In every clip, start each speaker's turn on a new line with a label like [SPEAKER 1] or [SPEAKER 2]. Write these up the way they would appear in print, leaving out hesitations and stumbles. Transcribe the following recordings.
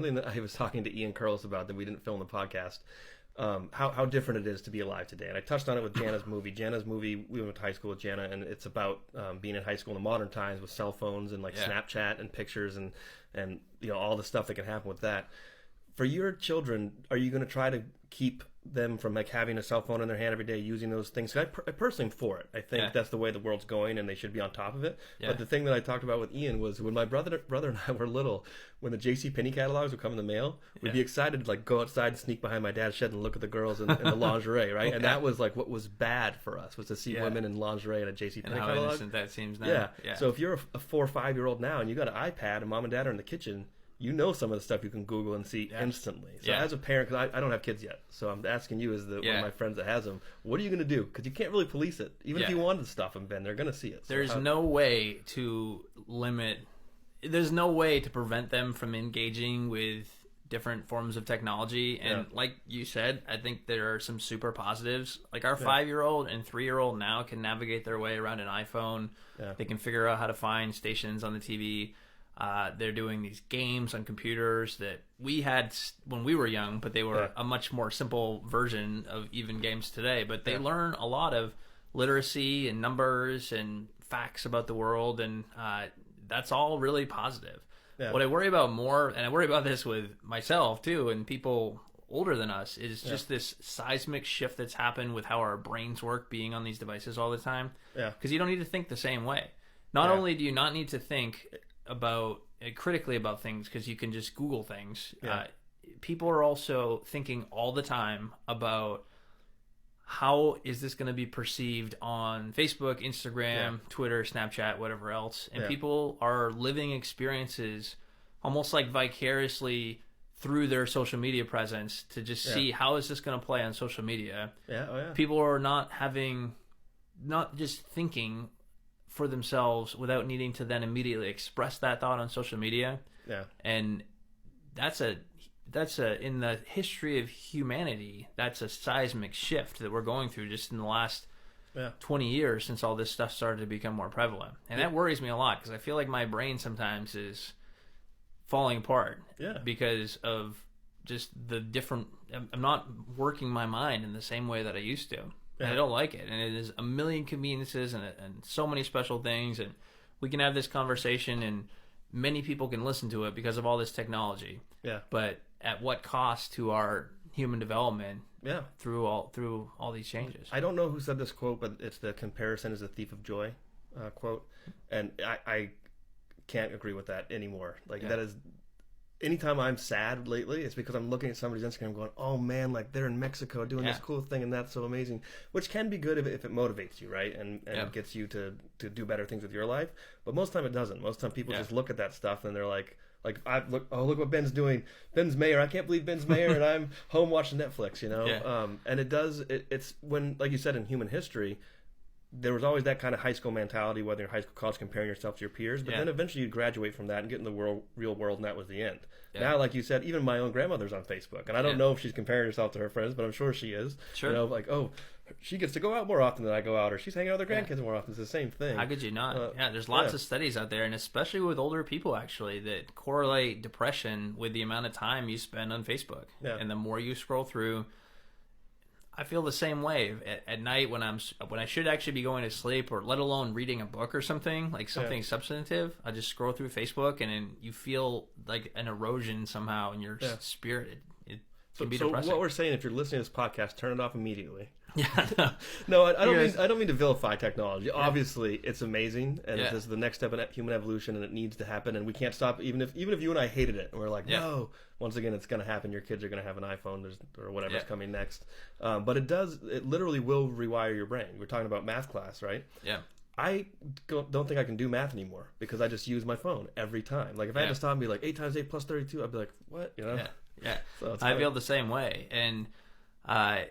[SPEAKER 1] something that I was talking to Ian Curlis about that we didn't film the podcast. How different it is to be alive today, and I touched on it with Jana's movie. Jana's movie, we went to high school with Jana, and it's about being in high school in the modern times with cell phones and like Snapchat and pictures and all the stuff that can happen with that. For your children, are you going to try to keep them from like having a cell phone in their hand every day, using those things? I personally am for it. I think that's the way the world's going, and they should be on top of it. But the thing that I talked about with Ian was when my brother and I were little, when the JCPenney catalogs would come in the mail, we'd be excited to like go outside and sneak behind my dad's shed and look at the girls in the lingerie, right? And that was like what was bad for us, was to see women in lingerie in a JCPenney
[SPEAKER 2] and how
[SPEAKER 1] catalog.
[SPEAKER 2] innocent that seems now.
[SPEAKER 1] Yeah. So if you're a 4 or 5 year old now and you got an iPad and mom and dad are in the kitchen, you know some of the stuff you can Google and see instantly. So as a parent, because I don't have kids yet, so I'm asking you as one of my friends that has them, what are you going to do? Because you can't really police it. Even if you wanted to stop them, Ben, they're going to see it. So
[SPEAKER 2] there's no way to there's no way to prevent them from engaging with different forms of technology. And like you said, I think there are some super positives. Like our 5-year-old and 3-year-old now can navigate their way around an iPhone. They can figure out how to find stations on the TV. They're doing these games on computers that we had when we were young, but they were a much more simple version of even games today. But they learn a lot of literacy and numbers and facts about the world, and that's all really positive. What I worry about more, and I worry about this with myself too, and people older than us, is just this seismic shift that's happened with how our brains work being on these devices all the time. Because you don't need to think the same way. Not only do you not need to think critically about things because you can just Google things. People are also thinking all the time about how is this going to be perceived on Facebook, Instagram, Twitter, Snapchat, whatever else. And people are living experiences almost like vicariously through their social media presence to just see how is this going to play on social media. People are not just thinking for themselves without needing to then immediately express that thought on social media. And that's in the history of humanity, that's a seismic shift that we're going through just in the last 20 years since all this stuff started to become more prevalent. And that worries me a lot because I feel like my brain sometimes is falling apart because of just the different, I'm not working my mind in the same way that I used to. And I don't like it. And it is a million conveniences and so many special things. And we can have this conversation and many people can listen to it because of all this technology. But at what cost to our human development through all these changes?
[SPEAKER 1] I don't know who said this quote, but it's the comparison is a thief of joy quote. And I can't agree with that anymore. Like that is... Anytime I'm sad lately, it's because I'm looking at somebody's Instagram going, oh man, like they're in Mexico doing this cool thing and that's so amazing, which can be good if it motivates you, right? And gets you to do better things with your life. But most of the time it doesn't. Most of the time people just look at that stuff and they're like look what Ben's doing. Ben's mayor. I can't believe Ben's mayor and I'm home watching Netflix, and it's when, like you said, in human history, there was always that kind of high school mentality, whether you're in high school, college, comparing yourself to your peers. But then eventually you'd graduate from that and get in the real world, and that was the end. Now, like you said, even my own grandmother's on Facebook, and I don't know if she's comparing herself to her friends, but I'm sure she is. Like, oh, she gets to go out more often than I go out, or she's hanging out with her grandkids more often. It's the same thing.
[SPEAKER 2] How could you not? There's lots of studies out there, and especially with older people, actually, that correlate depression with the amount of time you spend on Facebook. And the more you scroll through... I feel the same way at night when I should actually be going to sleep, or let alone reading a book or something, like something substantive. I just scroll through Facebook and then you feel like an erosion somehow in your spirit. It can be depressing.
[SPEAKER 1] So what we're saying, if you're listening to this podcast, turn it off immediately. No, I don't mean to vilify technology. Obviously, it's amazing, and it is the next step in human evolution, and it needs to happen, and we can't stop. Even if you and I hated it, and we're like, no. Once again, it's going to happen. Your kids are going to have an iPhone, or whatever's coming next. But it literally will rewire your brain. We're talking about math class, right? I don't think I can do math anymore because I just use my phone every time. Like if I had to stop and be like 8 times 8 plus 32, I'd be like, what? So
[SPEAKER 2] I feel the same way, and I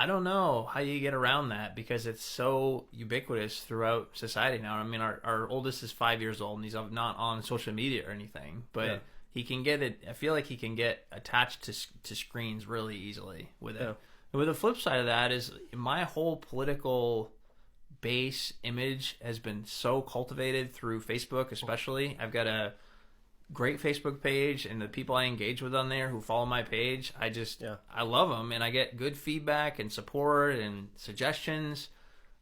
[SPEAKER 2] don't know how you get around that because it's so ubiquitous throughout society now. I mean, our oldest is 5 years old and he's not on social media or anything, but he can get it. I feel like he can get attached to screens really easily with it. But the flip side of that is my whole political base image has been so cultivated through Facebook, especially. I've got a great Facebook page, and the people I engage with on there who follow my page, I love them, and I get good feedback and support and suggestions.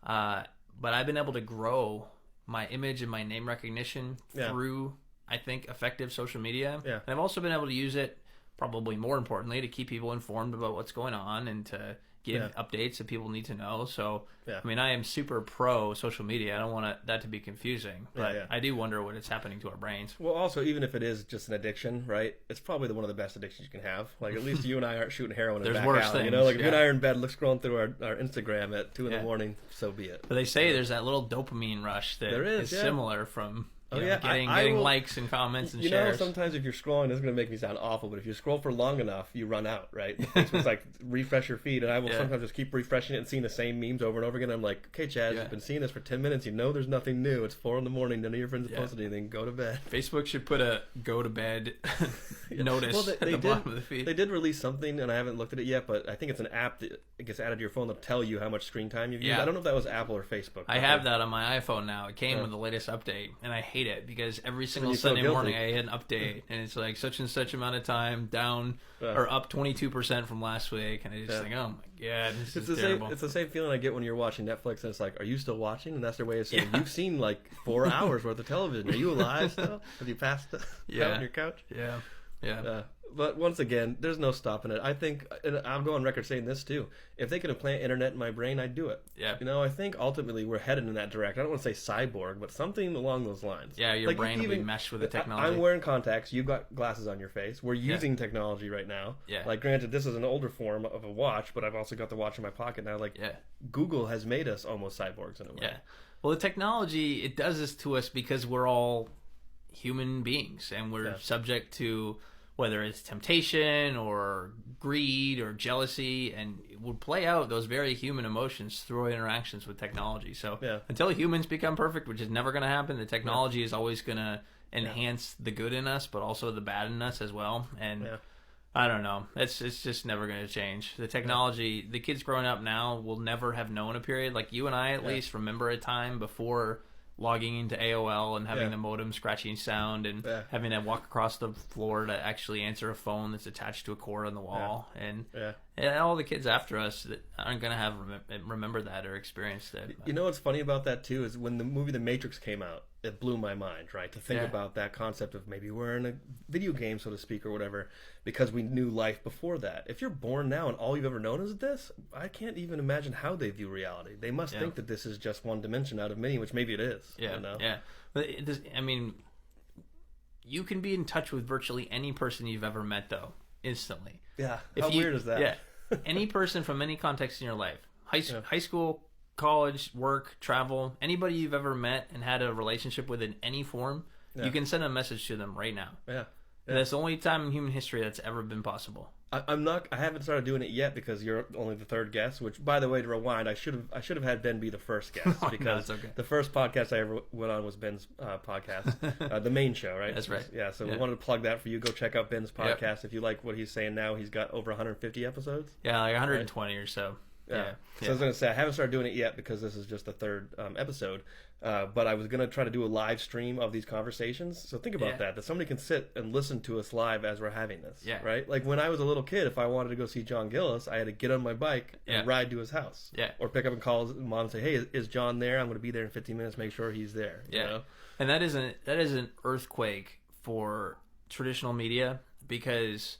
[SPEAKER 2] But I've been able to grow my image and my name recognition through, I think, effective social media.
[SPEAKER 1] Yeah.
[SPEAKER 2] And I've also been able to use it, probably more importantly, to keep people informed about what's going on and to give updates that people need to know. So, I mean, I am super pro social media. I don't want that to be confusing, but I do wonder what is happening to our brains.
[SPEAKER 1] Well, also, even if it is just an addiction, right? It's probably one of the best addictions you can have. Like, at least you and I aren't shooting heroin in the back alley. You know, like if you and I are in bed, scrolling through our Instagram at 2 in the morning, so be it.
[SPEAKER 2] But they say there's that little dopamine rush that is similar from getting likes and comments and shares.
[SPEAKER 1] Know, sometimes if you're scrolling, this is going to make me sound awful, but if you scroll for long enough, you run out, right? Facebook's like, refresh your feed, and I will sometimes just keep refreshing it and seeing the same memes over and over again. I'm like, okay, Chaz, you've been seeing this for 10 minutes. You know there's nothing new. It's 4 in the morning. None of your friends have posted anything. Go to bed.
[SPEAKER 2] Facebook should put a go to bed notice at the bottom of the feed.
[SPEAKER 1] They did release something, and I haven't looked at it yet, but I think it's an app that gets added to your phone that'll tell you how much screen time you've used. I don't know if that was Apple or Facebook.
[SPEAKER 2] I have that on my iPhone now. It came with the latest update, and I hate it because every single Sunday morning I hit an update, and it's like such and such amount of time down or up 22% from last week, and I just think, oh my god, this is terrible.
[SPEAKER 1] It's the same feeling I get when you're watching Netflix, and it's like, are you still watching? And that's their way of saying, you've seen like 4 hours worth of television. Are you alive still? Have you passed out on your couch?
[SPEAKER 2] Yeah.
[SPEAKER 1] But once again, there's no stopping it. I think, and I'll go on record saying this too, if they could implant internet in my brain, I'd do it.
[SPEAKER 2] Yeah.
[SPEAKER 1] You know, I think ultimately we're headed in that direction. I don't want to say cyborg, but something along those lines.
[SPEAKER 2] Yeah, your brain will be meshed with the technology.
[SPEAKER 1] I'm wearing contacts. You've got glasses on your face. We're using technology right now.
[SPEAKER 2] Yeah.
[SPEAKER 1] Like, granted, this is an older form of a watch, but I've also got the watch in my pocket now. Like, Google has made us almost cyborgs in a way.
[SPEAKER 2] Yeah. Well, the technology, it does this to us because we're all human beings, and we're subject to whether it's temptation or greed or jealousy, and it would play out those very human emotions through our interactions with technology. So until humans become perfect, which is never going to happen, the technology is always going to enhance the good in us, but also the bad in us as well. And I don't know. It's just never going to change. The technology, the kids growing up now will never have known a period. Like you and I at least remember a time before logging into AOL and having the modem scratching sound and having to walk across the floor to actually answer a phone that's attached to a cord on the wall. And all the kids after us that aren't going to have remember that or experience that.
[SPEAKER 1] You know what's funny about that too is when the movie The Matrix came out, it blew my mind, right? To think about that concept of maybe we're in a video game, so to speak, or whatever, because we knew life before that. If you're born now and all you've ever known is this, I can't even imagine how they view reality. They must think that this is just one dimension out of many, which maybe it is.
[SPEAKER 2] Yeah,
[SPEAKER 1] you know?
[SPEAKER 2] But I mean, you can be in touch with virtually any person you've ever met, though, instantly.
[SPEAKER 1] Yeah, how weird is that?
[SPEAKER 2] Yeah, any person from any context in your life, high school, college, work, travel, anybody you've ever met and had a relationship with in any form, you can send a message to them right now.
[SPEAKER 1] Yeah.
[SPEAKER 2] And that's the only time in human history that's ever been possible.
[SPEAKER 1] I haven't started doing it yet because you're only the third guest. Which, by the way, to rewind, I should have had Ben be the first guest because the first podcast I ever went on was Ben's podcast, the main show, right?
[SPEAKER 2] That's right.
[SPEAKER 1] Yeah. So we wanted to plug that for you. Go check out Ben's podcast if you like what he's saying now. He's got over 150 episodes.
[SPEAKER 2] Yeah, like 120 or so. Yeah.
[SPEAKER 1] So I was going to say, I haven't started doing it yet because this is just the third episode. But I was going to try to do a live stream of these conversations. So think about that somebody can sit and listen to us live as we're having this.
[SPEAKER 2] Yeah.
[SPEAKER 1] Right? Like when I was a little kid, if I wanted to go see John Gillis, I had to get on my bike and ride to his house.
[SPEAKER 2] Yeah.
[SPEAKER 1] Or pick up and call his mom and say, hey, is John there? I'm going to be there in 15 minutes. Make sure he's there.
[SPEAKER 2] Yeah.
[SPEAKER 1] You know?
[SPEAKER 2] And that is an earthquake for traditional media because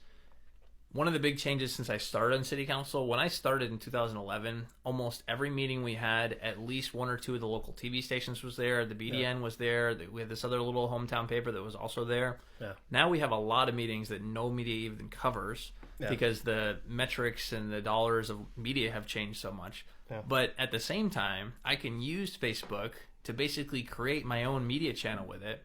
[SPEAKER 2] one of the big changes since I started on City Council, when I started in 2011, almost every meeting we had, at least one or two of the local TV stations was there. The BDN was there. We had this other little hometown paper that was also there. Yeah. Now we have a lot of meetings that no media even covers because the metrics and the dollars of media have changed so much. Yeah. But at the same time, I can use Facebook to basically create my own media channel with it.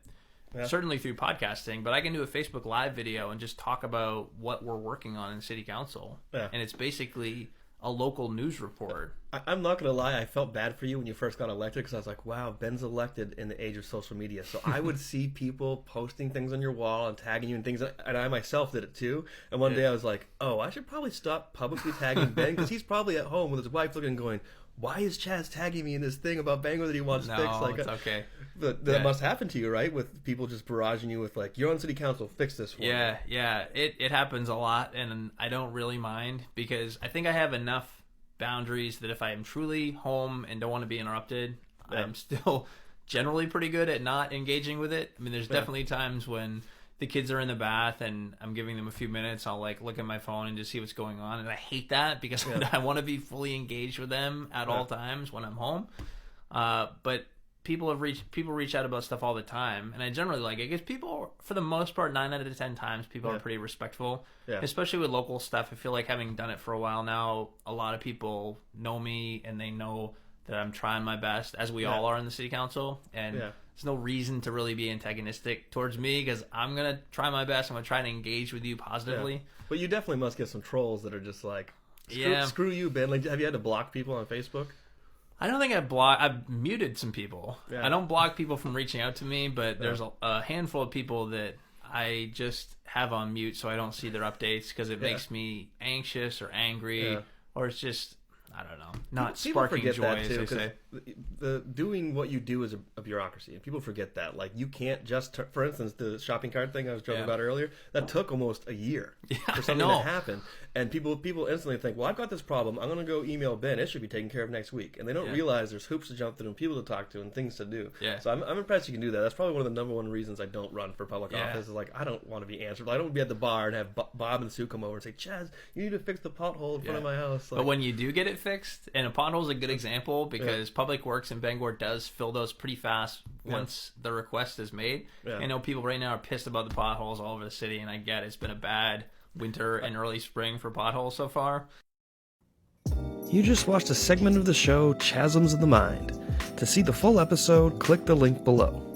[SPEAKER 2] Yeah. Certainly through podcasting, but I can do a Facebook Live video and just talk about what we're working on in City Council. Yeah. And it's basically a local news report.
[SPEAKER 1] I'm not going to lie, I felt bad for you when you first got elected because I was like, wow, Ben's elected in the age of social media. So I would see people posting things on your wall and tagging you and things, and I myself did it too. And one day I was like, oh, I should probably stop publicly tagging Ben because he's probably at home with his wife looking and going, why is Chaz tagging me in this thing about Bangor that he wants fixed? Like,
[SPEAKER 2] it's okay.
[SPEAKER 1] That must happen to you, right? With people just barraging you with like, you're on city council, fix this for me.
[SPEAKER 2] Yeah. It happens a lot, and I don't really mind because I think I have enough boundaries that if I am truly home and don't want to be interrupted, I'm still generally pretty good at not engaging with it. I mean, there's definitely times when the kids are in the bath and I'm giving them a few minutes, I'll like look at my phone and just see what's going on, and I hate that because I want to be fully engaged with them at all times when I'm home. But people reach out about stuff all the time, and I generally like it because people, for the most part, 9 out of 10 times, people are pretty respectful. Especially with local stuff. I feel like having done it for a while now, a lot of people know me and they know that I'm trying my best, as we all are in the city council, and there's no reason to really be antagonistic towards me because I'm gonna try my best. I'm gonna try to engage with you positively.
[SPEAKER 1] But you definitely must get some trolls that are just like, screw you, Ben. Like, have you had to block people on Facebook?
[SPEAKER 2] I don't think I've muted some people. I don't block people from reaching out to me, but there's a handful of people that I just have on mute so I don't see their updates because it makes me anxious or angry, or it's just, I don't know, not sparking joy, as they say.
[SPEAKER 1] The doing what you do is a bureaucracy, and people forget that. Like, you can't just, for instance, the shopping cart thing I was joking about earlier, that took almost a year for something to happen. And people instantly think, well, I've got this problem, I'm going to go email Ben, it should be taken care of next week. And they don't realize there's hoops to jump through and people to talk to and things to do. So I'm impressed you can do that. That's probably one of the number one reasons I don't run for public office, is like, I don't want to be answered. I don't want to be at the bar and have Bob and Sue come over and say, Chaz, you need to fix the pothole in front of my house. Like,
[SPEAKER 2] but when you do get it fixed, and a pothole is a good example because Public Works in Bangor does fill those pretty fast once the request is made. I know people right now are pissed about the potholes all over the city, and I get it's been a bad winter and early spring for potholes so far.
[SPEAKER 1] You just watched a segment of the show Chasms of the Mind. To see the full episode, click the link below.